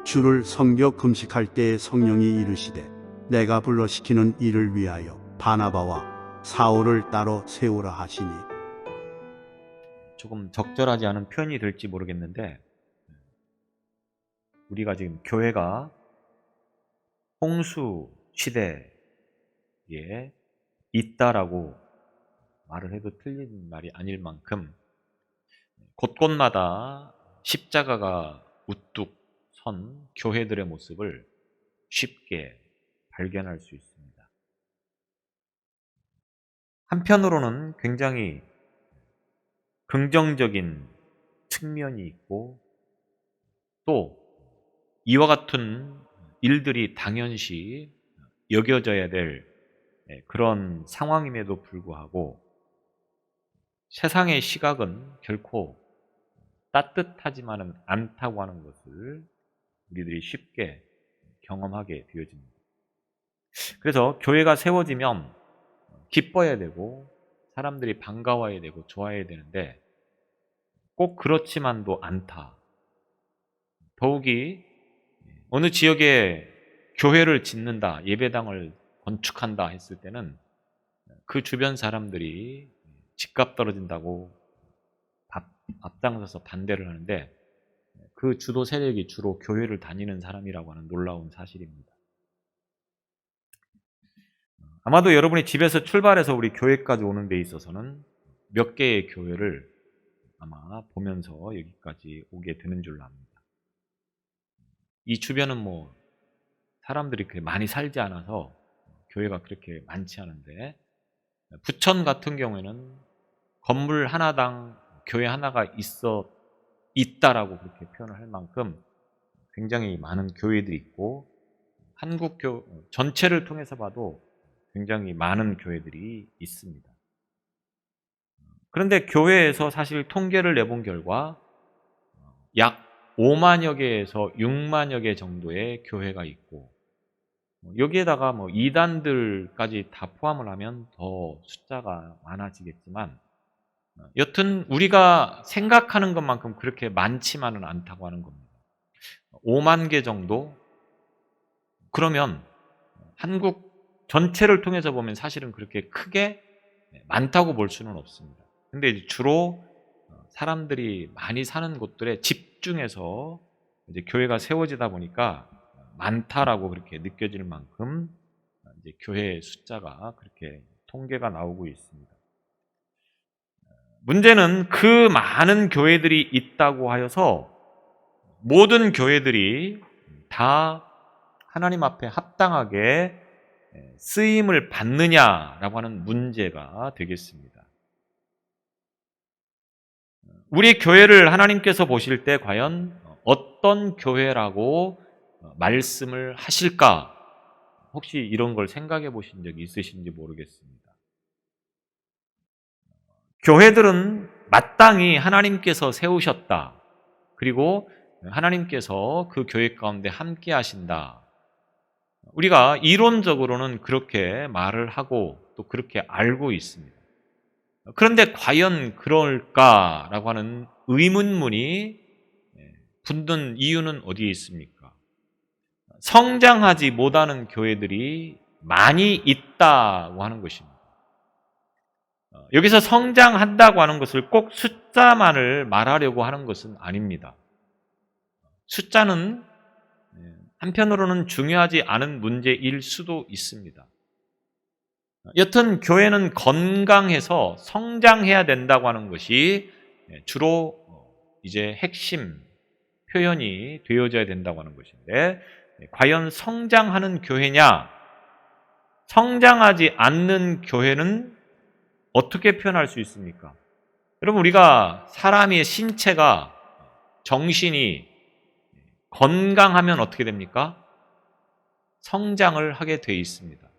주를 섬겨 금식할 때에 성령이 이르시되 내가 불러 시키는 일을 위하여 바나바와 사울을 따로 세우라 하시니. 조금 적절하지 않은 표현이 될지 모르겠는데, 우리가 지금 교회가 홍수 시대에 있다라고 말을 해도 틀린 말이 아닐 만큼 곳곳마다 십자가가 우뚝 선 교회들의 모습을 쉽게 발견할 수 있습니다. 한편으로는 굉장히 긍정적인 측면이 있고, 또 이와 같은 일들이 당연시 여겨져야 될 그런 상황임에도 불구하고 세상의 시각은 결코 따뜻하지만은 않다고 하는 것을 우리들이 쉽게 경험하게 되어집니다. 그래서 교회가 세워지면 기뻐야 되고 사람들이 반가워야 되고 좋아해야 되는데 꼭 그렇지만도 않다. 더욱이 어느 지역에 교회를 짓는다, 예배당을 건축한다 했을 때는 그 주변 사람들이 집값 떨어진다고 앞장서서 반대를 하는데, 그 주도 세력이 주로 교회를 다니는 사람이라고 하는 놀라운 사실입니다. 아마도 여러분이 집에서 출발해서 우리 교회까지 오는 데 있어서는 몇 개의 교회를 아마 보면서 여기까지 오게 되는 줄로 압니다. 이 주변은 사람들이 그렇게 많이 살지 않아서 교회가 그렇게 많지 않은데, 부천 같은 경우에는 건물 하나당 교회 하나가 있다라고 그렇게 표현을 할 만큼 굉장히 많은 교회들이 있고, 한국 전체를 통해서 봐도 굉장히 많은 교회들이 있습니다. 그런데 교회에서 사실 통계를 내본 결과 약 5만여 개에서 6만여 개 정도의 교회가 있고, 여기에다가 이단들까지 다 포함을 하면 더 숫자가 많아지겠지만, 여튼 우리가 생각하는 것만큼 그렇게 많지만은 않다고 하는 겁니다. 5만 개 정도? 그러면 한국 전체를 통해서 보면 사실은 그렇게 크게 많다고 볼 수는 없습니다. 근데 주로 사람들이 많이 사는 곳들에 집중해서 이제 교회가 세워지다 보니까 많다라고 그렇게 느껴질 만큼 이제 교회의 숫자가 그렇게 통계가 나오고 있습니다. 문제는 그 많은 교회들이 있다고 하여서 모든 교회들이 다 하나님 앞에 합당하게 쓰임을 받느냐라고 하는 문제가 되겠습니다. 우리 교회를 하나님께서 보실 때 과연 어떤 교회라고 말씀을 하실까? 혹시 이런 걸 생각해 보신 적이 있으신지 모르겠습니다. 교회들은 마땅히 하나님께서 세우셨다. 그리고 하나님께서 그 교회 가운데 함께 하신다. 우리가 이론적으로는 그렇게 말을 하고 또 그렇게 알고 있습니다. 그런데 과연 그럴까라고 하는 의문문이 붙는 이유는 어디에 있습니까? 성장하지 못하는 교회들이 많이 있다고 하는 것입니다. 여기서 성장한다고 하는 것을 꼭 숫자만을 말하려고 하는 것은 아닙니다. 숫자는 한편으로는 중요하지 않은 문제일 수도 있습니다. 여튼 교회는 건강해서 성장해야 된다고 하는 것이 주로 이제 핵심 표현이 되어져야 된다고 하는 것인데, 과연 성장하는 교회냐, 성장하지 않는 교회는 어떻게 표현할 수 있습니까? 여러분, 우리가 사람의 신체가, 정신이 건강하면 어떻게 됩니까? 성장을 하게 돼 있습니다.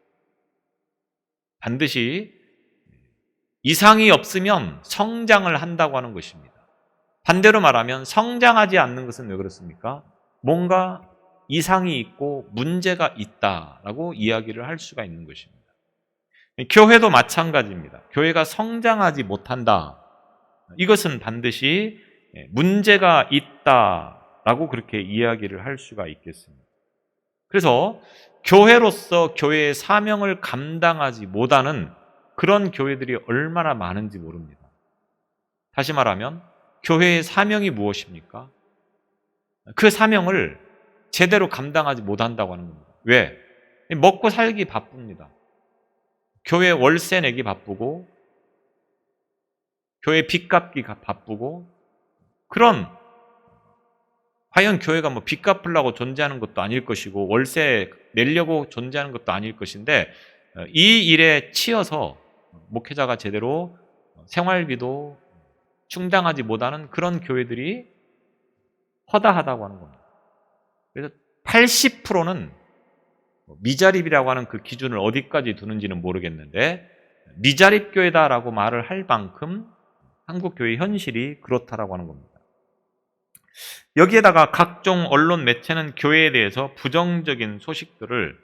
반드시 이상이 없으면 성장을 한다고 하는 것입니다. 반대로 말하면 성장하지 않는 것은 왜 그렇습니까? 뭔가 이상이 있고 문제가 있다라고 이야기를 할 수가 있는 것입니다. 교회도 마찬가지입니다. 교회가 성장하지 못한다. 이것은 반드시 문제가 있다라고 라고 그렇게 이야기를 할 수가 있겠습니다. 그래서 교회로서 교회의 사명을 감당하지 못하는 그런 교회들이 얼마나 많은지 모릅니다. 다시 말하면 교회의 사명이 무엇입니까? 그 사명을 제대로 감당하지 못한다고 하는 겁니다. 왜? 먹고 살기 바쁩니다. 교회 월세 내기 바쁘고 교회 빚 갚기 바쁘고 그런 과연 교회가 뭐 빚 갚으려고 존재하는 것도 아닐 것이고 월세 내려고 존재하는 것도 아닐 것인데 이 일에 치여서 목회자가 제대로 생활비도 충당하지 못하는 그런 교회들이 허다하다고 하는 겁니다. 그래서 80%는 미자립이라고 하는 그 기준을 어디까지 두는지는 모르겠는데 미자립 교회다라고 말을 할 만큼 한국 교회 현실이 그렇다라고 하는 겁니다. 여기에다가 각종 언론 매체는 교회에 대해서 부정적인 소식들을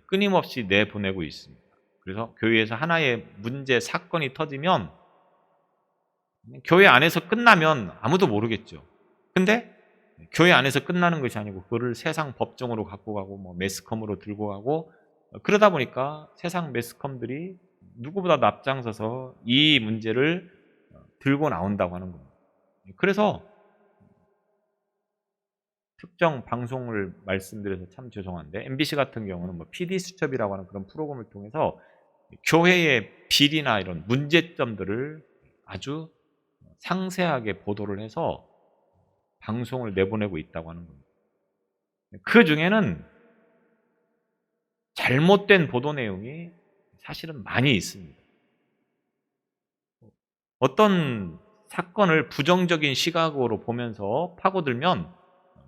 끊임없이 내보내고 있습니다. 그래서 교회에서 하나의 문제 사건이 터지면 교회 안에서 끝나면 아무도 모르겠죠. 근데 교회 안에서 끝나는 것이 아니고 그거를 세상 법정으로 갖고 가고 뭐 매스컴으로 들고 가고 그러다 보니까 세상 매스컴들이 누구보다 앞장서서 이 문제를 들고 나온다고 하는 겁니다. 그래서 특정 방송을 말씀드려서 참 죄송한데 MBC 같은 경우는 뭐 PD수첩이라고 하는 그런 프로그램을 통해서 교회의 비리나 이런 문제점들을 아주 상세하게 보도를 해서 방송을 내보내고 있다고 하는 겁니다. 그 중에는 잘못된 보도 내용이 사실은 많이 있습니다. 어떤 사건을 부정적인 시각으로 보면서 파고들면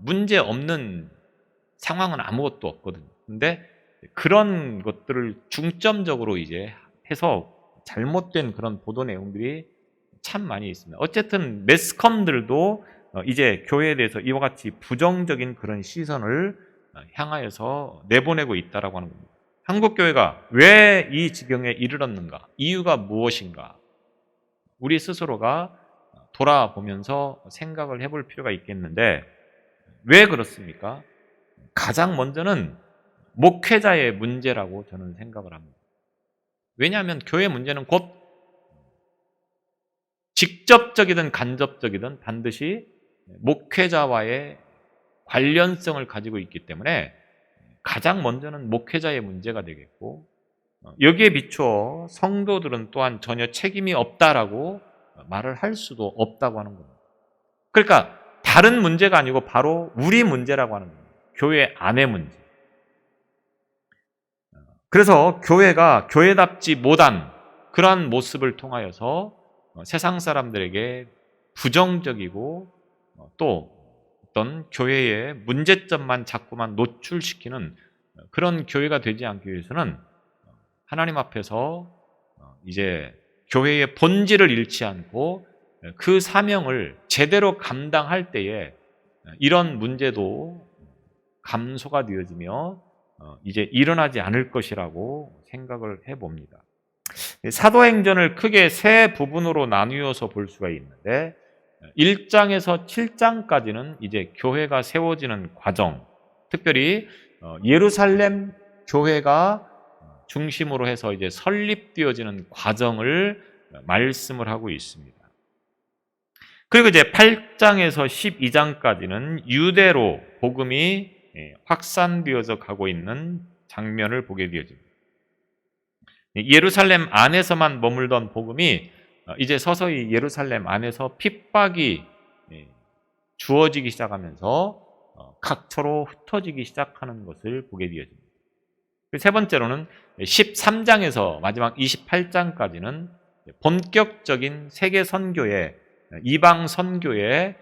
문제 없는 상황은 아무것도 없거든요. 근데 그런 것들을 중점적으로 이제 해서 잘못된 그런 보도 내용들이 참 많이 있습니다. 어쨌든 매스컴들도 이제 교회에 대해서 이와 같이 부정적인 그런 시선을 향하여서 내보내고 있다라고 하는 겁니다. 한국 교회가 왜 이 지경에 이르렀는가? 이유가 무엇인가? 우리 스스로가 돌아보면서 생각을 해볼 필요가 있겠는데 왜 그렇습니까? 가장 먼저는 목회자의 문제라고 저는 생각을 합니다. 왜냐하면 교회 문제는 곧 직접적이든 간접적이든 반드시 목회자와의 관련성을 가지고 있기 때문에 가장 먼저는 목회자의 문제가 되겠고 여기에 비추어 성도들은 또한 전혀 책임이 없다라고 말을 할 수도 없다고 하는 겁니다. 그러니까 다른 문제가 아니고 바로 우리 문제라고 하는 겁니다. 교회 안의 문제. 그래서 교회가 교회답지 못한 그러한 모습을 통하여서 세상 사람들에게 부정적이고 또 어떤 교회의 문제점만 자꾸만 노출시키는 그런 교회가 되지 않기 위해서는 하나님 앞에서 이제 교회의 본질을 잃지 않고 그 사명을 제대로 감당할 때에 이런 문제도 감소가 되어지며 이제 일어나지 않을 것이라고 생각을 해봅니다. 사도행전을 크게 세 부분으로 나누어서 볼 수가 있는데 1장에서 7장까지는 이제 교회가 세워지는 과정, 특별히 예루살렘 교회가 중심으로 해서 이제 설립되어지는 과정을 말씀을 하고 있습니다. 그리고 이제 8장에서 12장까지는 유대로 복음이 확산되어져 가고 있는 장면을 보게 되어집니다. 예루살렘 안에서만 머물던 복음이 이제 서서히 예루살렘 안에서 핍박이 주어지기 시작하면서 각처로 흩어지기 시작하는 것을 보게 되어집니다. 세 번째로는 13장에서 마지막 28장까지는 본격적인 세계 선교의 이방 선교의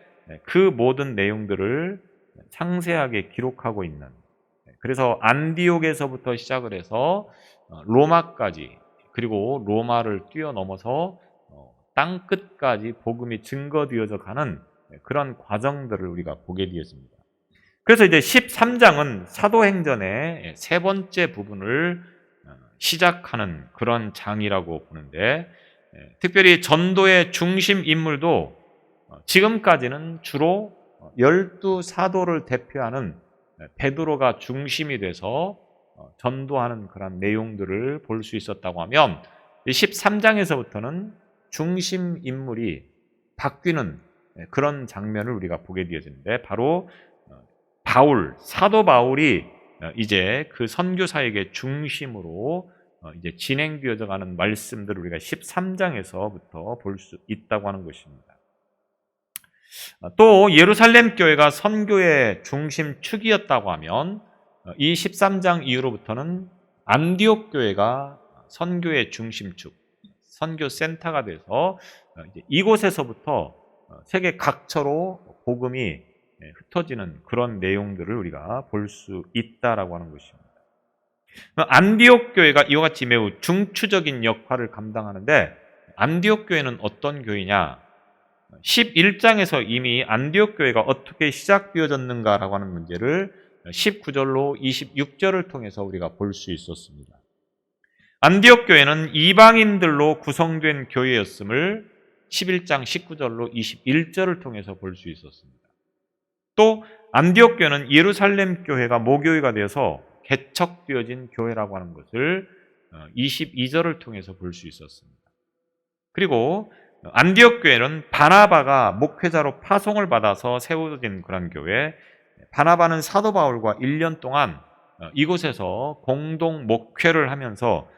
그 모든 내용들을 상세하게 기록하고 있는, 그래서 안디옥에서부터 시작을 해서 로마까지, 그리고 로마를 뛰어넘어서 땅 끝까지 복음이 증거되어져 가는 그런 과정들을 우리가 보게 되었습니다. 그래서 이제 13장은 사도행전의 세 번째 부분을 시작하는 그런 장이라고 보는데, 특별히 전도의 중심 인물도 지금까지는 주로 12 사도를 대표하는 베드로가 중심이 돼서 전도하는 그런 내용들을 볼 수 있었다고 하면 13장에서부터는 중심 인물이 바뀌는 그런 장면을 우리가 보게 되어지는데 바로 사도 바울이 이제 그 선교 사역의 중심으로 이제 진행되어져 가는 말씀들을 우리가 13장에서부터 볼 수 있다고 하는 것입니다. 또 예루살렘 교회가 선교의 중심축이었다고 하면 이 13장 이후로부터는 안디옥 교회가 선교의 중심축, 선교 센터가 돼서 이곳에서부터 세계 각처로 복음이 흩어지는 그런 내용들을 우리가 볼 수 있다라고 하는 것입니다. 안디옥 교회가 이와 같이 매우 중추적인 역할을 감당하는데 안디옥 교회는 어떤 교회냐? 11장에서 이미 안디옥 교회가 어떻게 시작되어졌는가라고 하는 문제를 19절로 26절을 통해서 우리가 볼 수 있었습니다. 안디옥 교회는 이방인들로 구성된 교회였음을 11장 19절로 21절을 통해서 볼 수 있었습니다. 또 안디옥 교회는 예루살렘 교회가 모교회가 되어서 개척되어진 교회라고 하는 것을 22절을 통해서 볼 수 있었습니다. 그리고 안디옥 교회는 바나바가 목회자로 파송을 받아서 세워진 그런 교회, 바나바는 사도 바울과 1년 동안 이곳에서 공동 목회를 하면서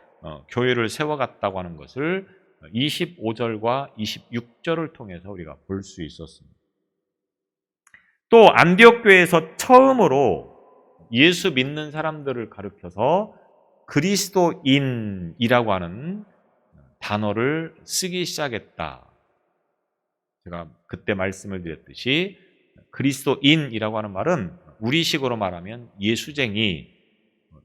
교회를 세워갔다고 하는 것을 25절과 26절을 통해서 우리가 볼 수 있었습니다. 또 안디옥 교회에서 처음으로 예수 믿는 사람들을 가르쳐서 그리스도인이라고 하는 단어를 쓰기 시작했다. 제가 그때 말씀을 드렸듯이 그리스도인이라고 하는 말은 우리식으로 말하면 예수쟁이,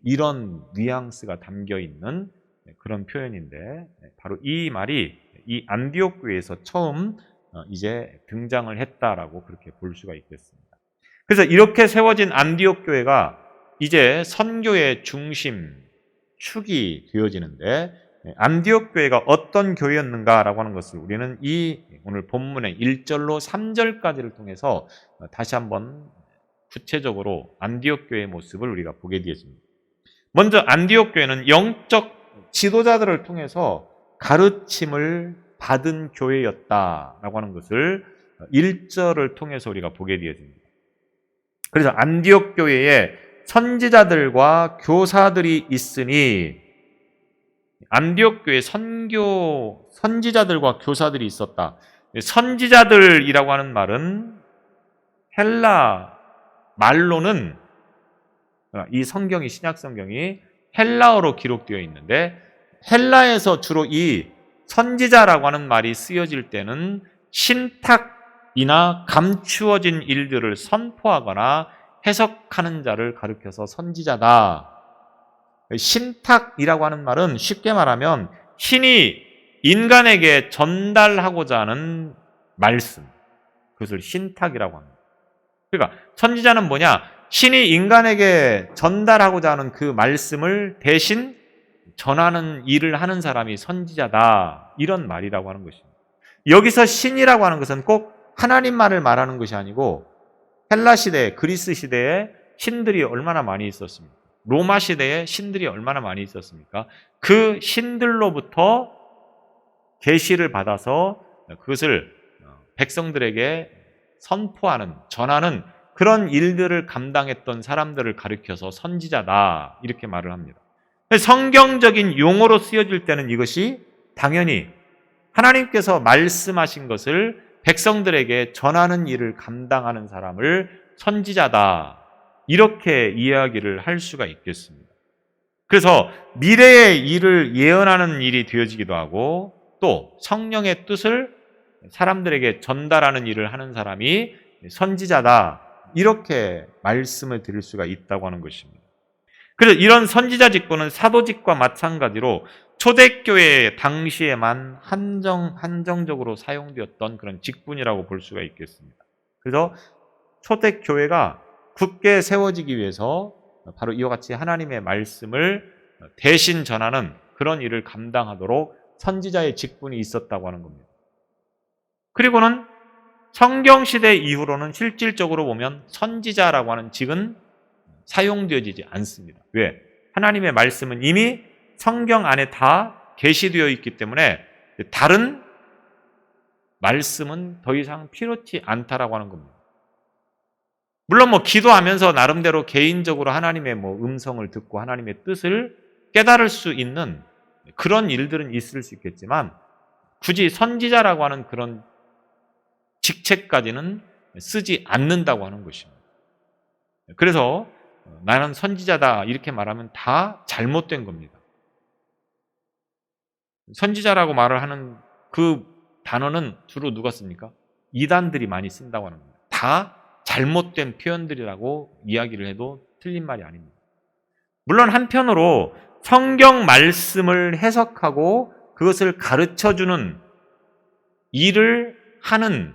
이런 뉘앙스가 담겨 있는 그런 표현인데 바로 이 말이 이 안디옥 교회에서 처음 이제 등장을 했다라고 그렇게 볼 수가 있겠습니다. 그래서 이렇게 세워진 안디옥 교회가 이제 선교의 중심, 축이 되어지는데 안디옥 교회가 어떤 교회였는가라고 하는 것을 우리는 이 오늘 본문의 1절로 3절까지를 통해서 다시 한번 구체적으로 안디옥 교회의 모습을 우리가 보게 되었습니다. 먼저 안디옥 교회는 영적 지도자들을 통해서 가르침을 받은 교회였다라고 하는 것을 1절을 통해서 우리가 보게 되어집니다. 그래서 안디옥 교회에 선지자들과 교사들이 있으니, 안디옥 교회에 선지자들과 교사들이 있었다. 선지자들이라고 하는 말은 헬라 말로는, 이 성경이, 신약 성경이 헬라어로 기록되어 있는데 헬라에서 주로 이 선지자라고 하는 말이 쓰여질 때는 신탁이나 감추어진 일들을 선포하거나 해석하는 자를 가리켜서 선지자다. 신탁이라고 하는 말은 쉽게 말하면 신이 인간에게 전달하고자 하는 말씀, 그것을 신탁이라고 합니다. 그러니까 선지자는 뭐냐? 신이 인간에게 전달하고자 하는 그 말씀을 대신 전하는 일을 하는 사람이 선지자다, 이런 말이라고 하는 것입니다. 여기서 신이라고 하는 것은 꼭 하나님만을 말하는 것이 아니고 헬라 시대, 그리스 시대에 신들이 얼마나 많이 있었습니까? 로마 시대에 신들이 얼마나 많이 있었습니까? 그 신들로부터 계시를 받아서 그것을 백성들에게 선포하는, 전하는 그런 일들을 감당했던 사람들을 가리켜서 선지자다, 이렇게 말을 합니다. 성경적인 용어로 쓰여질 때는 이것이 당연히 하나님께서 말씀하신 것을 백성들에게 전하는 일을 감당하는 사람을 선지자다, 이렇게 이야기를 할 수가 있겠습니다. 그래서 미래의 일을 예언하는 일이 되어지기도 하고 또 성령의 뜻을 사람들에게 전달하는 일을 하는 사람이 선지자다, 이렇게 말씀을 드릴 수가 있다고 하는 것입니다. 그래서 이런 선지자 직분은 사도직과 마찬가지로 초대교회 당시에만 한정적으로 사용되었던 그런 직분이라고 볼 수가 있겠습니다. 그래서 초대교회가 굳게 세워지기 위해서 바로 이와 같이 하나님의 말씀을 대신 전하는 그런 일을 감당하도록 선지자의 직분이 있었다고 하는 겁니다. 그리고는 성경 시대 이후로는 실질적으로 보면 선지자라고 하는 직은 사용되어지지 않습니다. 왜? 하나님의 말씀은 이미 성경 안에 다 계시되어 있기 때문에 다른 말씀은 더 이상 필요치 않다라고 하는 겁니다. 물론 기도하면서 나름대로 개인적으로 하나님의 음성을 듣고 하나님의 뜻을 깨달을 수 있는 그런 일들은 있을 수 있겠지만 굳이 선지자라고 하는 그런 직책까지는 쓰지 않는다고 하는 것입니다. 그래서 나는 선지자다 이렇게 말하면 다 잘못된 겁니다. 선지자라고 말을 하는 그 단어는 주로 누가 씁니까? 이단들이 많이 쓴다고 하는 겁니다. 다 잘못된 표현들이라고 이야기를 해도 틀린 말이 아닙니다. 물론 한편으로 성경 말씀을 해석하고 그것을 가르쳐주는 일을 하는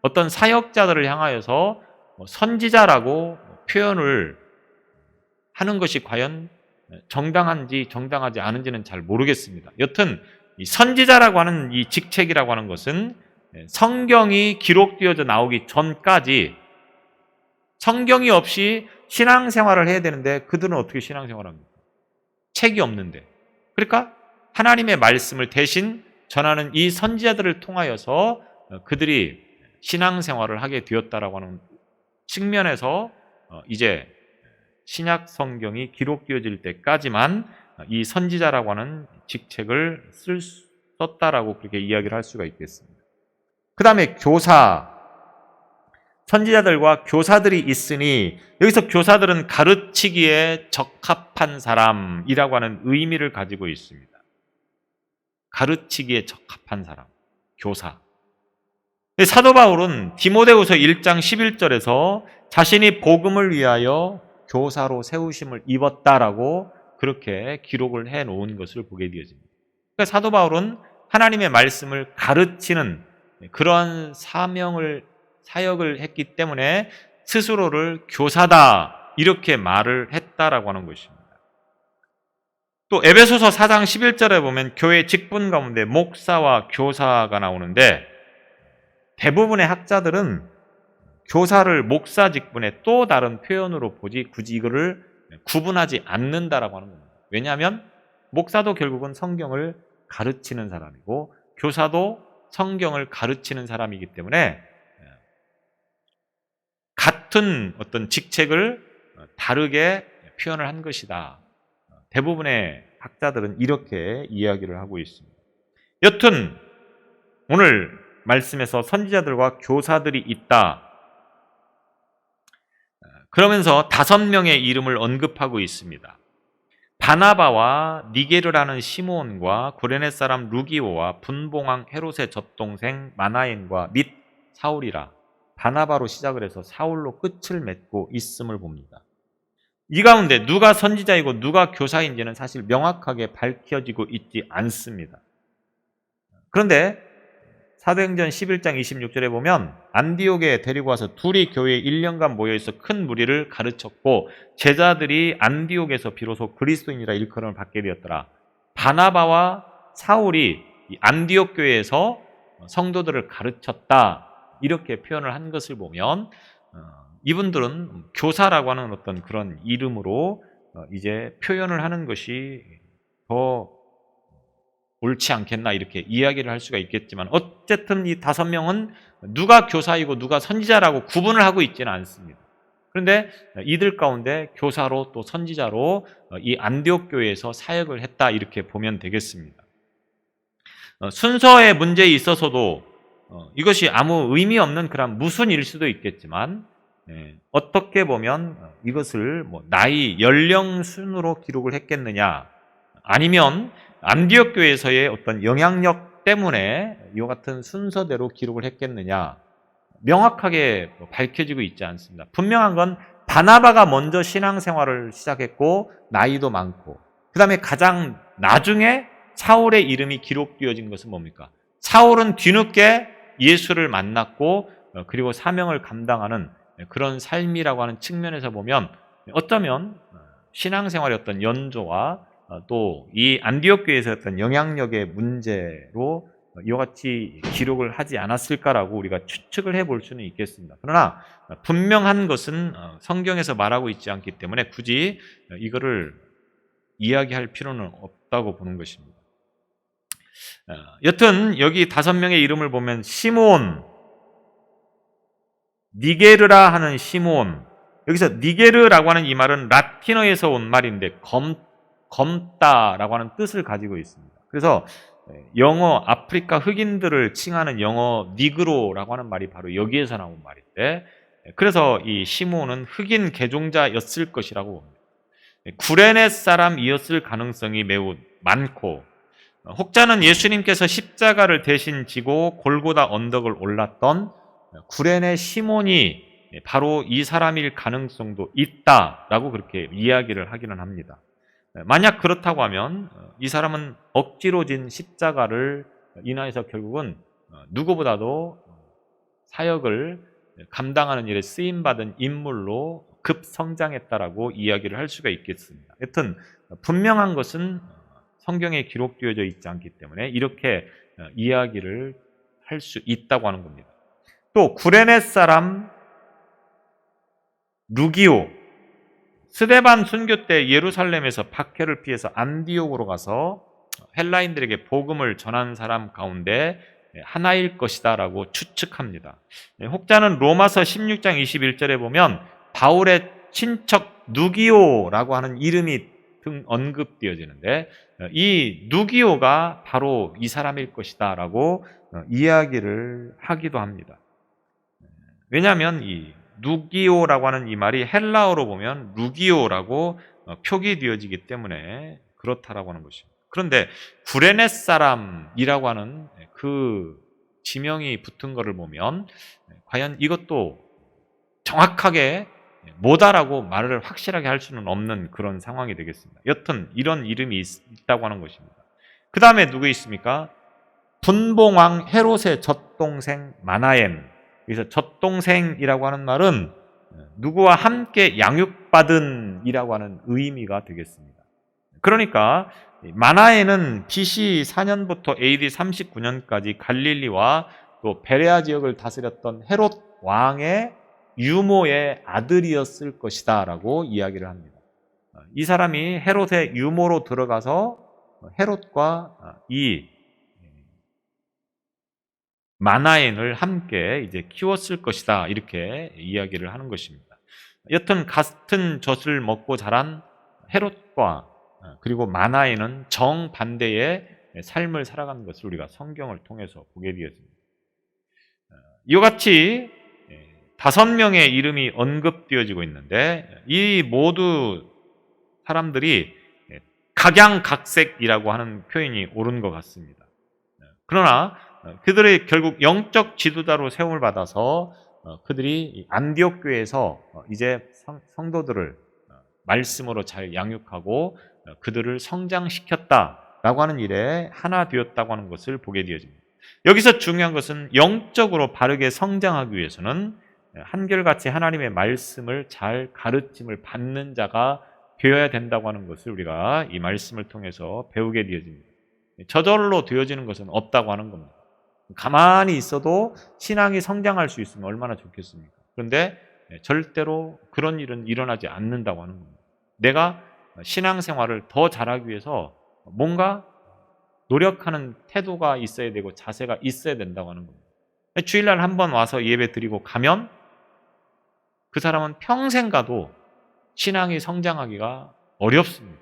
어떤 사역자들을 향하여서 선지자라고 표현을 하는 것이 과연 정당한지 정당하지 않은지는 잘 모르겠습니다. 여튼 이 선지자라고 하는 이 직책이라고 하는 것은 성경이 기록되어져 나오기 전까지 성경이 없이 신앙생활을 해야 되는데 그들은 어떻게 신앙생활을 합니까? 책이 없는데. 그러니까 하나님의 말씀을 대신 전하는 이 선지자들을 통하여서 그들이 신앙생활을 하게 되었다라고 하는 측면에서 이제 신약 성경이 기록되어질 때까지만 이 선지자라고 하는 직책을 썼다라고 그렇게 이야기를 할 수가 있겠습니다. 그 다음에 교사, 선지자들과 교사들이 있으니 여기서 교사들은 가르치기에 적합한 사람이라고 하는 의미를 가지고 있습니다. 가르치기에 적합한 사람, 교사. 사도 바울은 디모데후서 1장 11절에서 자신이 복음을 위하여 교사로 세우심을 입었다라고 그렇게 기록을 해놓은 것을 보게 되어집니다. 그러니까 사도 바울은 하나님의 말씀을 가르치는 그런 사역을 했기 때문에 스스로를 교사다 이렇게 말을 했다라고 하는 것입니다. 또 에베소서 4장 11절에 보면 교회 직분 가운데 목사와 교사가 나오는데 대부분의 학자들은 교사를 목사 직분의 또 다른 표현으로 보지 굳이 이거를 구분하지 않는다라고 하는 겁니다. 왜냐하면 목사도 결국은 성경을 가르치는 사람이고 교사도 성경을 가르치는 사람이기 때문에 같은 어떤 직책을 다르게 표현을 한 것이다. 대부분의 학자들은 이렇게 이야기를 하고 있습니다. 여튼 오늘 말씀에서 선지자들과 교사들이 있다. 그러면서 5명의 이름을 언급하고 있습니다. 바나바와 니게르라는 시므온과 구레네 사람 루기오와 분봉왕 헤롯의 젖동생 마나엔과 및 사울이라. 바나바로 시작을 해서 사울로 끝을 맺고 있음을 봅니다. 이 가운데 누가 선지자이고 누가 교사인지는 사실 명확하게 밝혀지고 있지 않습니다. 그런데 사도행전 11장 26절에 보면 안디옥에 데리고 와서 둘이 교회에 1년간 모여있어 큰 무리를 가르쳤고 제자들이 안디옥에서 비로소 그리스도인이라 일컬음을 받게 되었더라. 바나바와 사울이 안디옥 교회에서 성도들을 가르쳤다 이렇게 표현을 한 것을 보면 이분들은 교사라고 하는 어떤 그런 이름으로 이제 표현을 하는 것이 더 옳지 않겠나 이렇게 이야기를 할 수가 있겠지만 어쨌든 이 5명은 누가 교사이고 누가 선지자라고 구분을 하고 있지는 않습니다. 그런데 이들 가운데 교사로 또 선지자로 이 안디옥 교회에서 사역을 했다 이렇게 보면 되겠습니다. 순서의 문제에 있어서도 이것이 아무 의미 없는 그런 무순일 수도 있겠지만 어떻게 보면 이것을 나이, 연령 순으로 기록을 했겠느냐 아니면 안디옥 교회에서의 어떤 영향력 때문에 이와 같은 순서대로 기록을 했겠느냐 명확하게 밝혀지고 있지 않습니다. 분명한 건 바나바가 먼저 신앙생활을 시작했고 나이도 많고 그 다음에 가장 나중에 사울의 이름이 기록되어진 것은 뭡니까? 사울은 뒤늦게 예수를 만났고 그리고 사명을 감당하는 그런 삶이라고 하는 측면에서 보면 어쩌면 신앙생활의 어떤 연조와 또 이 안디옥 교회에서 어떤 영향력의 문제로 이와 같이 기록을 하지 않았을까라고 우리가 추측을 해볼 수는 있겠습니다. 그러나 분명한 것은 성경에서 말하고 있지 않기 때문에 굳이 이거를 이야기할 필요는 없다고 보는 것입니다. 여튼 여기 5명의 이름을 보면 시므온, 니게르라 하는 시므온, 여기서 니게르라고 하는 이 말은 라틴어에서 온 말인데 검다라고 하는 뜻을 가지고 있습니다. 그래서 영어 아프리카 흑인들을 칭하는 영어 니그로라고 하는 말이 바로 여기에서 나온 말인데, 그래서 이 시므온은 흑인 개종자였을 것이라고 봅니다. 구레네 사람이었을 가능성이 매우 많고, 혹자는 예수님께서 십자가를 대신 지고 골고다 언덕을 올랐던 구레네 시몬이 바로 이 사람일 가능성도 있다라고 그렇게 이야기를 하기는 합니다. 만약 그렇다고 하면 이 사람은 억지로 진 십자가를 인하여서 결국은 누구보다도 사역을 감당하는 일에 쓰임받은 인물로 급성장했다라고 이야기를 할 수가 있겠습니다. 여튼 분명한 것은 성경에 기록되어져 있지 않기 때문에 이렇게 이야기를 할 수 있다고 하는 겁니다. 또 구레네 사람 루기오, 스데반 순교 때 예루살렘에서 박해를 피해서 안디옥으로 가서 헬라인들에게 복음을 전한 사람 가운데 하나일 것이다라고 추측합니다. 혹자는 로마서 16장 21절에 보면 바울의 친척 누기오라고 하는 이름이 언급되어지는데, 이 누기오가 바로 이 사람일 것이다라고 이야기를 하기도 합니다. 왜냐하면 이 누기오라고 하는 이 말이 헬라어로 보면 루기오라고 표기되어지기 때문에 그렇다라고 하는 것입니다. 그런데 구레네 사람이라고 하는 그 지명이 붙은 것을 보면 과연 이것도 정확하게 뭐다라고 말을 확실하게 할 수는 없는 그런 상황이 되겠습니다. 여튼 이런 이름이 있다고 하는 것입니다. 그 다음에 누구 있습니까? 분봉왕 헤롯의 젖동생 마나엔. 그래서 젖동생이라고 하는 말은 누구와 함께 양육받은 이라고 하는 의미가 되겠습니다. 그러니까 마나엔은 BC 4년부터 AD 39년까지 갈릴리와 또 베레아 지역을 다스렸던 헤롯 왕의 유모의 아들이었을 것이다 라고 이야기를 합니다. 이 사람이 헤롯의 유모로 들어가서 헤롯과 이 마나엔을 함께 이제 키웠을 것이다 이렇게 이야기를 하는 것입니다. 여튼 같은 젖을 먹고 자란 헤롯과 그리고 마나엔은 정반대의 삶을 살아가는 것을 우리가 성경을 통해서 보게 되었습니다. 이와 같이 5명의 이름이 언급되어지고 있는데 이 모두 사람들이 각양각색이라고 하는 표현이 옳은 것 같습니다. 그러나 그들이 결국 영적 지도자로 세움을 받아서 그들이 안디옥 교회에서 이제 성도들을 말씀으로 잘 양육하고 그들을 성장시켰다라고 하는 일에 하나 되었다고 하는 것을 보게 되어집니다. 여기서 중요한 것은 영적으로 바르게 성장하기 위해서는 한결같이 하나님의 말씀을 잘 가르침을 받는 자가 되어야 된다고 하는 것을 우리가 이 말씀을 통해서 배우게 되어집니다. 저절로 되어지는 것은 없다고 하는 겁니다. 가만히 있어도 신앙이 성장할 수 있으면 얼마나 좋겠습니까? 그런데 절대로 그런 일은 일어나지 않는다고 하는 겁니다. 내가 신앙생활을 더 잘하기 위해서 뭔가 노력하는 태도가 있어야 되고 자세가 있어야 된다고 하는 겁니다. 주일날 한번 와서 예배 드리고 가면 그 사람은 평생 가도 신앙이 성장하기가 어렵습니다.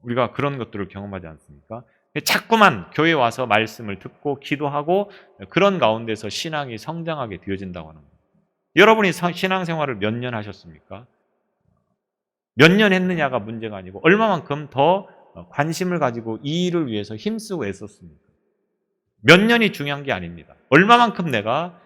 우리가 그런 것들을 경험하지 않습니까? 자꾸만 교회 와서 말씀을 듣고 기도하고 그런 가운데서 신앙이 성장하게 되어진다고 하는 겁니다. 여러분이 신앙생활을 몇 년 하셨습니까? 몇 년 했느냐가 문제가 아니고 얼마만큼 더 관심을 가지고 이 일을 위해서 힘쓰고 애썼습니까? 몇 년이 중요한 게 아닙니다. 얼마만큼 내가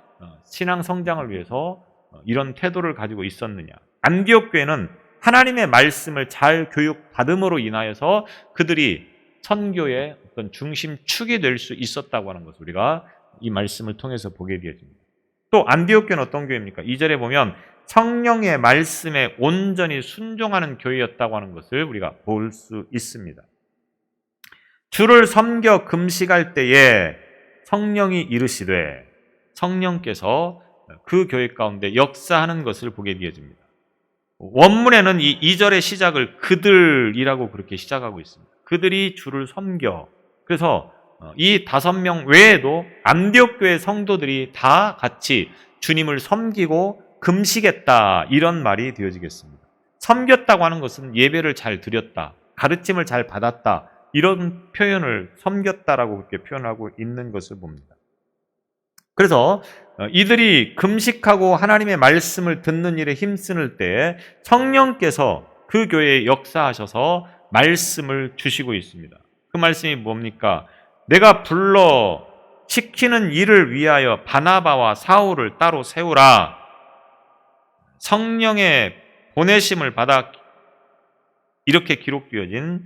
신앙 성장을 위해서 이런 태도를 가지고 있었느냐. 안디옥 교회는 하나님의 말씀을 잘 교육받음으로 인하여서 그들이 선교의 어떤 중심축이 될 수 있었다고 하는 것을 우리가 이 말씀을 통해서 보게 되어집니다. 또 안디옥 교회는 어떤 교회입니까? 2절에 보면 성령의 말씀에 온전히 순종하는 교회였다고 하는 것을 우리가 볼 수 있습니다. 주를 섬겨 금식할 때에 성령이 이르시되 성령께서 그 교회 가운데 역사하는 것을 보게 되어집니다. 원문에는 이 2절의 시작을 그들이라고 그렇게 시작하고 있습니다. 그들이 주를 섬겨. 그래서 이 5명 외에도 안디옥 교회 성도들이 다 같이 주님을 섬기고 금식했다, 이런 말이 되어지겠습니다. 섬겼다고 하는 것은 예배를 잘 드렸다, 가르침을 잘 받았다, 이런 표현을 섬겼다라고 그렇게 표현하고 있는 것을 봅니다. 그래서 이들이 금식하고 하나님의 말씀을 듣는 일에 힘쓰는 때에 성령께서 그 교회에 역사하셔서 말씀을 주시고 있습니다. 그 말씀이 뭡니까? 내가 불러 시키는 일을 위하여 바나바와 사울을 따로 세우라. 성령의 보내심을 받아 이렇게 기록되어진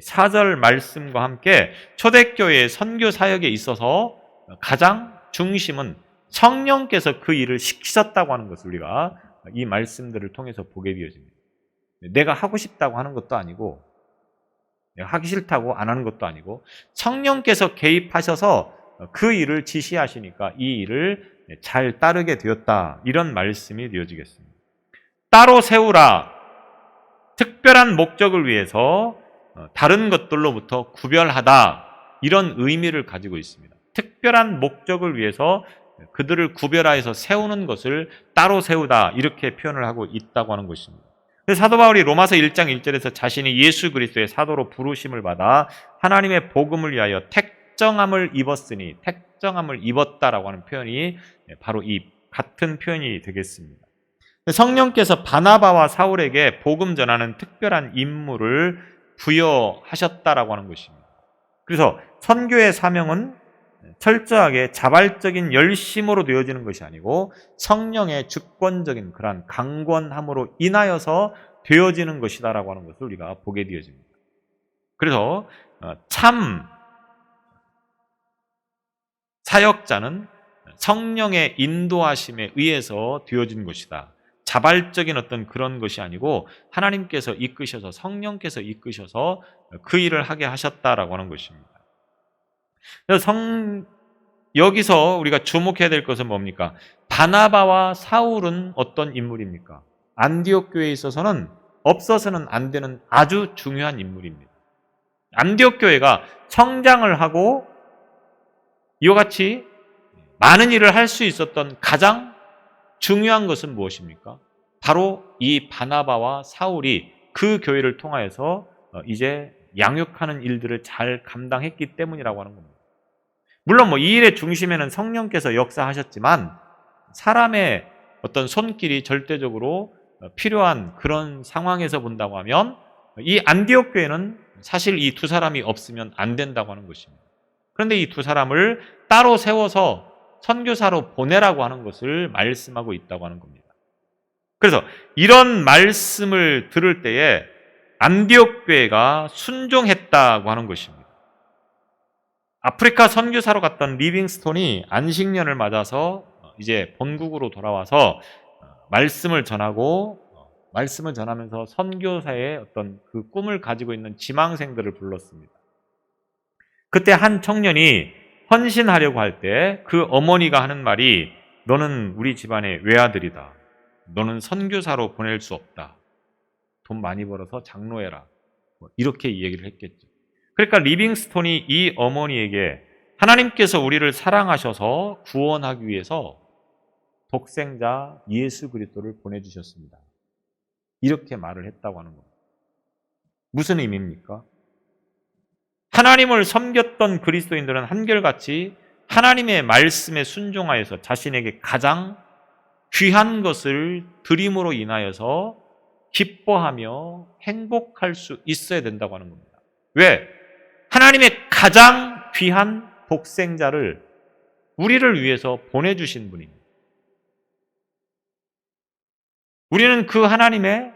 4절 말씀과 함께 초대교회의 선교 사역에 있어서 가장 중심은 성령께서 그 일을 시키셨다고 하는 것을 우리가 이 말씀들을 통해서 보게 되어집니다. 내가 하고 싶다고 하는 것도 아니고, 내가 하기 싫다고 안 하는 것도 아니고, 성령께서 개입하셔서 그 일을 지시하시니까 이 일을 잘 따르게 되었다, 이런 말씀이 되어지겠습니다. 따로 세우라. 특별한 목적을 위해서 다른 것들로부터 구별하다, 이런 의미를 가지고 있습니다. 특별한 목적을 위해서 그들을 구별하여서 세우는 것을 따로 세우다, 이렇게 표현을 하고 있다고 하는 것입니다. 그래서 사도 바울이 로마서 1장 1절에서 자신이 예수 그리스도의 사도로 부르심을 받아 하나님의 복음을 위하여 택정함을 입었으니, 택정함을 입었다라고 하는 표현이 바로 이 같은 표현이 되겠습니다. 성령께서 바나바와 사울에게 복음 전하는 특별한 임무를 부여하셨다라고 하는 것입니다. 그래서 선교의 사명은 철저하게 자발적인 열심으로 되어지는 것이 아니고 성령의 주권적인 그러한 강권함으로 인하여서 되어지는 것이다라고 하는 것을 우리가 보게 되어집니다. 그래서 참 사역자는 성령의 인도하심에 의해서 되어진 것이다. 자발적인 어떤 그런 것이 아니고 하나님께서 이끄셔서, 성령께서 이끄셔서 그 일을 하게 하셨다라고 하는 것입니다. 그래서 여기서 우리가 주목해야 될 것은 뭡니까? 바나바와 사울은 어떤 인물입니까? 안디옥 교회에 있어서는 없어서는 안 되는 아주 중요한 인물입니다. 안디옥 교회가 성장을 하고 이와 같이 많은 일을 할 수 있었던 가장 중요한 것은 무엇입니까? 바로 이 바나바와 사울이 그 교회를 통하여서 이제 양육하는 일들을 잘 감당했기 때문이라고 하는 겁니다. 물론 이 일의 중심에는 성령께서 역사하셨지만 사람의 어떤 손길이 절대적으로 필요한 그런 상황에서 본다고 하면 이 안디옥 교회는 사실 이 두 사람이 없으면 안 된다고 하는 것입니다. 그런데 이 두 사람을 따로 세워서 선교사로 보내라고 하는 것을 말씀하고 있다고 하는 겁니다. 그래서 이런 말씀을 들을 때에 안디옥 교회가 순종했다고 하는 것입니다. 아프리카 선교사로 갔던 리빙스톤이 안식년을 맞아서 이제 본국으로 돌아와서 말씀을 전하면서 선교사의 어떤 그 꿈을 가지고 있는 지망생들을 불렀습니다. 그때 한 청년이 헌신하려고 할 때 그 어머니가 하는 말이, 너는 우리 집안의 외아들이다. 너는 선교사로 보낼 수 없다. 돈 많이 벌어서 장로해라. 이렇게 얘기를 했겠죠. 그러니까 리빙스톤이 이 어머니에게 하나님께서 우리를 사랑하셔서 구원하기 위해서 독생자 예수 그리스도를 보내주셨습니다. 이렇게 말을 했다고 하는 겁니다. 무슨 의미입니까? 하나님을 섬겼던 그리스도인들은 한결같이 하나님의 말씀에 순종하여서 자신에게 가장 귀한 것을 드림으로 인하여서 기뻐하며 행복할 수 있어야 된다고 하는 겁니다. 왜? 하나님의 가장 귀한 독생자를 우리를 위해서 보내주신 분입니다. 우리는 그 하나님의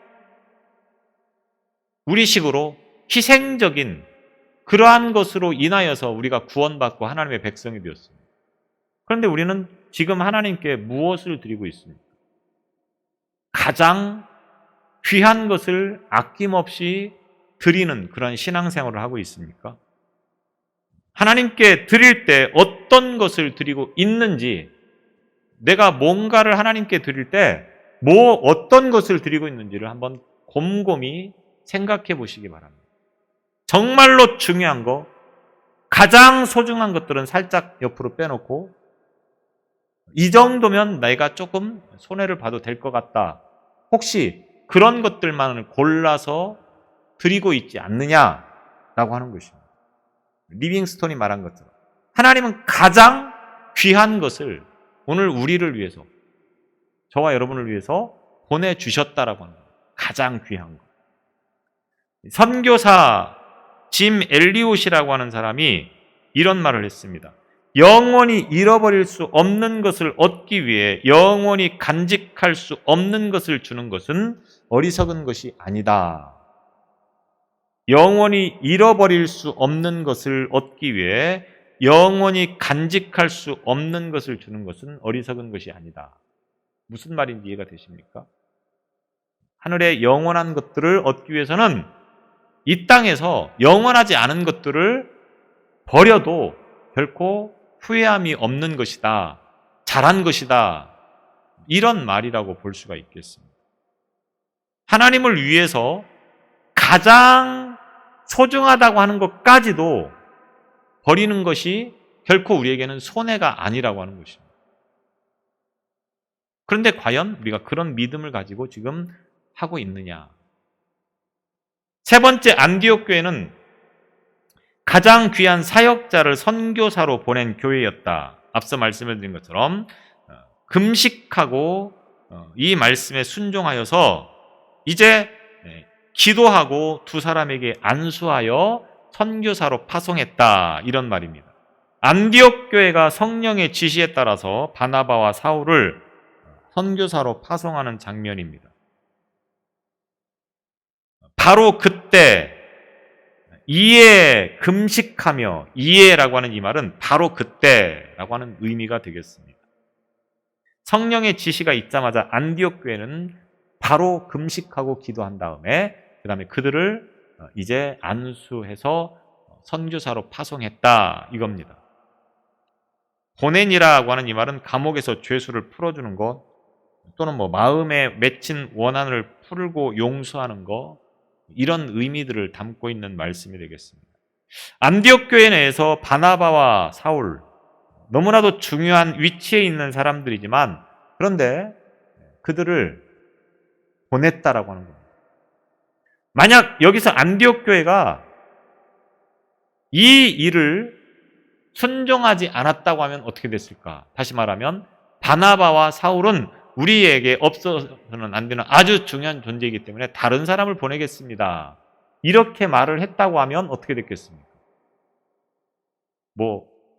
우리식으로 희생적인 그러한 것으로 인하여서 우리가 구원받고 하나님의 백성이 되었습니다. 그런데 우리는 지금 하나님께 무엇을 드리고 있습니까? 가장 귀한 것을 아낌없이 드리는 그런 신앙생활을 하고 있습니까? 하나님께 드릴 때 어떤 것을 드리고 있는지, 내가 뭔가를 하나님께 드릴 때 어떤 것을 드리고 있는지를 한번 곰곰이 생각해 보시기 바랍니다. 정말로 중요한 거, 가장 소중한 것들은 살짝 옆으로 빼놓고 이 정도면 내가 조금 손해를 봐도 될 것 같다. 혹시 그런 것들만을 골라서 드리고 있지 않느냐라고 하는 것입니다. 리빙스톤이 말한 것처럼 하나님은 가장 귀한 것을 오늘 우리를 위해서, 저와 여러분을 위해서 보내주셨다라고 하는 거예요. 가장 귀한 것. 선교사 짐 엘리옷이라고 하는 사람이 이런 말을 했습니다. 영원히 잃어버릴 수 없는 것을 얻기 위해 영원히 간직할 수 없는 것을 주는 것은 어리석은 것이 아니다. 영원히 잃어버릴 수 없는 것을 얻기 위해 영원히 간직할 수 없는 것을 주는 것은 어리석은 것이 아니다. 무슨 말인지 이해가 되십니까? 하늘의 영원한 것들을 얻기 위해서는 이 땅에서 영원하지 않은 것들을 버려도 결코 후회함이 없는 것이다. 잘한 것이다. 이런 말이라고 볼 수가 있겠습니다. 하나님을 위해서 가장 소중하다고 하는 것까지도 버리는 것이 결코 우리에게는 손해가 아니라고 하는 것입니다. 그런데 과연 우리가 그런 믿음을 가지고 지금 하고 있느냐? 세 번째, 안디옥 교회는 가장 귀한 사역자를 선교사로 보낸 교회였다. 앞서 말씀을 드린 것처럼 금식하고 이 말씀에 순종하여서 이제 기도하고 두 사람에게 안수하여 선교사로 파송했다. 이런 말입니다. 안디옥 교회가 성령의 지시에 따라서 바나바와 사울을 선교사로 파송하는 장면입니다. 바로 그때 이에 금식하며, 이에라고 하는 이 말은 바로 그때라고 하는 의미가 되겠습니다. 성령의 지시가 있자마자 안디옥 교회는 바로 금식하고 기도한 다음에 그다음에 그들을 이제 안수해서 선교사로 파송했다 이겁니다. 보낸이라고 하는 이 말은 감옥에서 죄수를 풀어주는 것, 또는 마음에 맺힌 원한을 풀고 용서하는 것, 이런 의미들을 담고 있는 말씀이 되겠습니다. 안디옥 교회 내에서 바나바와 사울, 너무나도 중요한 위치에 있는 사람들이지만 그런데 그들을 보냈다라고 하는 겁니다. 만약 여기서 안디옥 교회가 이 일을 순종하지 않았다고 하면 어떻게 됐을까? 다시 말하면 바나바와 사울은 우리에게 없어서는 안 되는 아주 중요한 존재이기 때문에 다른 사람을 보내겠습니다. 이렇게 말을 했다고 하면 어떻게 됐겠습니까?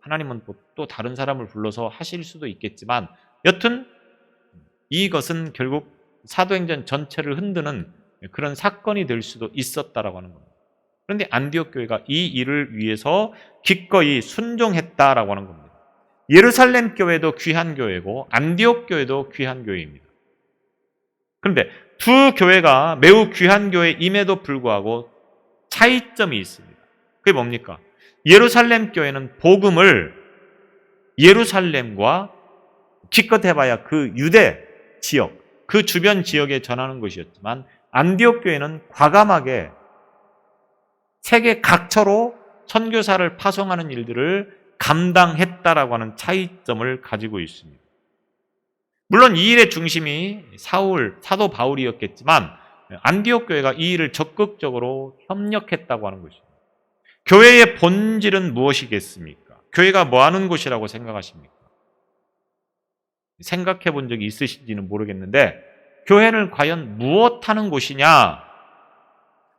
하나님은 또 다른 사람을 불러서 하실 수도 있겠지만 여튼 이것은 결국 사도행전 전체를 흔드는 그런 사건이 될 수도 있었다라고 하는 겁니다. 그런데 안디옥 교회가 이 일을 위해서 기꺼이 순종했다라고 하는 겁니다. 예루살렘 교회도 귀한 교회고 안디옥 교회도 귀한 교회입니다. 그런데 두 교회가 매우 귀한 교회임에도 불구하고 차이점이 있습니다. 그게 뭡니까? 예루살렘 교회는 복음을 예루살렘과 기껏 해봐야 그 유대 지역, 그 주변 지역에 전하는 것이었지만 안디옥 교회는 과감하게 세계 각처로 선교사를 파송하는 일들을 감당했다라고 하는 차이점을 가지고 있습니다. 물론 이 일의 중심이 사도 바울이었겠지만 안디옥 교회가 이 일을 적극적으로 협력했다고 하는 것입니다. 교회의 본질은 무엇이겠습니까? 교회가 뭐 하는 곳이라고 생각하십니까? 생각해 본 적이 있으신지는 모르겠는데 교회는 과연 무엇 하는 곳이냐?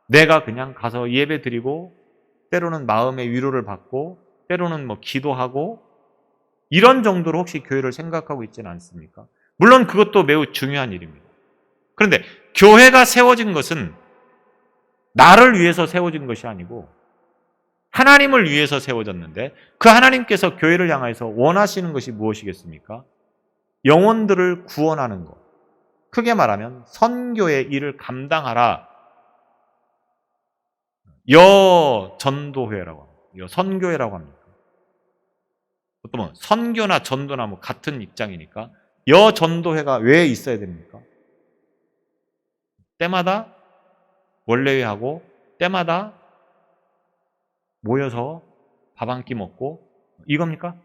내가 그냥 가서 예배 드리고 때로는 마음의 위로를 받고 때로는 기도하고 이런 정도로 혹시 교회를 생각하고 있지는 않습니까? 물론 그것도 매우 중요한 일입니다. 그런데 교회가 세워진 것은 나를 위해서 세워진 것이 아니고 하나님을 위해서 세워졌는데 그 하나님께서 교회를 향해서 원하시는 것이 무엇이겠습니까? 영혼들을 구원하는 것. 크게 말하면 선교의 일을 감당하라. 여전도회라고 합니다. 선교회라고 합니다. 어떤 선교나 전도나 뭐 같은 입장이니까 여전도회가 왜 있어야 됩니까? 때마다 원래회하고 때마다 모여서 밥 한 끼 먹고 이겁니까?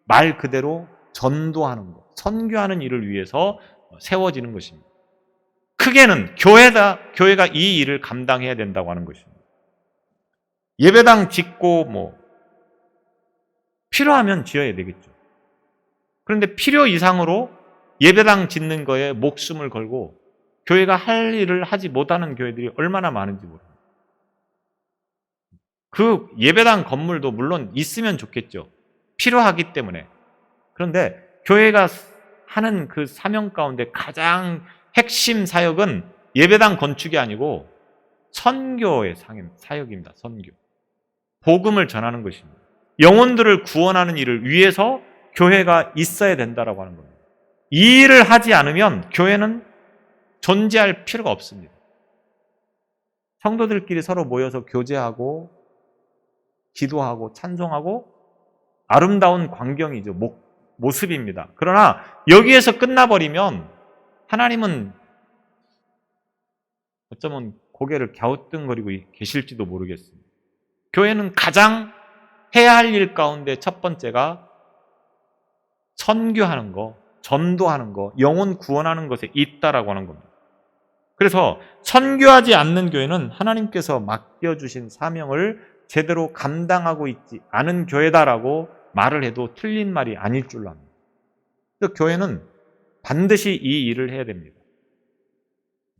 말 그대로 전도하는 것, 선교하는 일을 위해서 세워지는 것입니다. 크게는 교회가 이 일을 감당해야 된다고 하는 것입니다. 예배당 짓고 뭐 필요하면 지어야 되겠죠. 그런데 필요 이상으로 예배당 짓는 거에 목숨을 걸고 교회가 할 일을 하지 못하는 교회들이 얼마나 많은지 모릅니다. 그 예배당 건물도 물론 있으면 좋겠죠. 필요하기 때문에. 그런데 교회가 하는 그 사명 가운데 가장 핵심 사역은 예배당 건축이 아니고 선교의 사역입니다. 선교. 복음을 전하는 것입니다. 영혼들을 구원하는 일을 위해서 교회가 있어야 된다라고 하는 겁니다. 이 일을 하지 않으면 교회는 존재할 필요가 없습니다. 성도들끼리 서로 모여서 교제하고 기도하고 찬송하고 아름다운 광경이죠. 모습입니다. 그러나 여기에서 끝나버리면 하나님은 어쩌면 고개를 갸우뚱거리고 계실지도 모르겠습니다. 교회는 가장 해야 할 일 가운데 첫 번째가 선교하는 거, 전도하는 거, 영혼 구원하는 것에 있다라고 하는 겁니다. 그래서 선교하지 않는 교회는 하나님께서 맡겨주신 사명을 제대로 감당하고 있지 않은 교회다라고 말을 해도 틀린 말이 아닐 줄로 압니다. 그래서 교회는 반드시 이 일을 해야 됩니다.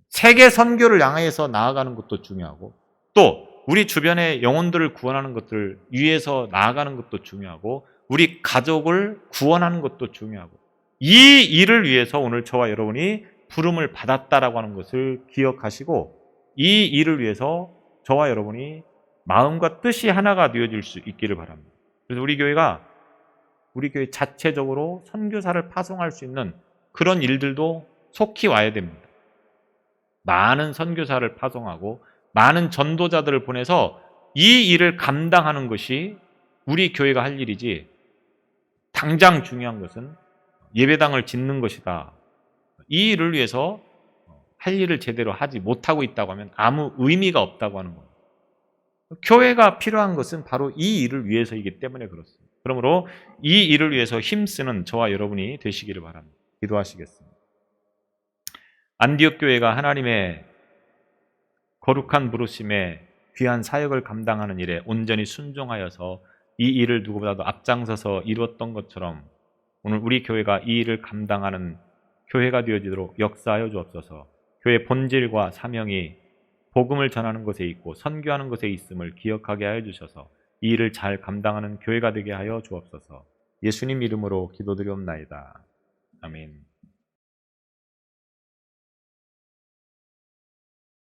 세계 선교를 향해서 나아가는 것도 중요하고 또 우리 주변의 영혼들을 구원하는 것들을 위해서 나아가는 것도 중요하고 우리 가족을 구원하는 것도 중요하고 이 일을 위해서 오늘 저와 여러분이 부름을 받았다라고 하는 것을 기억하시고 이 일을 위해서 저와 여러분이 마음과 뜻이 하나가 되어질 수 있기를 바랍니다. 그래서 우리 교회 자체적으로 선교사를 파송할 수 있는 그런 일들도 속히 와야 됩니다. 많은 선교사를 파송하고 많은 전도자들을 보내서 이 일을 감당하는 것이 우리 교회가 할 일이지 당장 중요한 것은 예배당을 짓는 것이다. 이 일을 위해서 할 일을 제대로 하지 못하고 있다고 하면 아무 의미가 없다고 하는 겁니다. 교회가 필요한 것은 바로 이 일을 위해서이기 때문에 그렇습니다. 그러므로 이 일을 위해서 힘쓰는 저와 여러분이 되시기를 바랍니다. 기도하시겠습니다. 안디옥 교회가 하나님의 거룩한 부르심에 귀한 사역을 감당하는 일에 온전히 순종하여서 이 일을 누구보다도 앞장서서 이루었던 것처럼 오늘 우리 교회가 이 일을 감당하는 교회가 되어지도록 역사하여 주옵소서. 교회의 본질과 사명이 복음을 전하는 것에 있고 선교하는 것에 있음을 기억하게 하여 주셔서 이 일을 잘 감당하는 교회가 되게 하여 주옵소서. 예수님 이름으로 기도드리옵나이다. 아멘.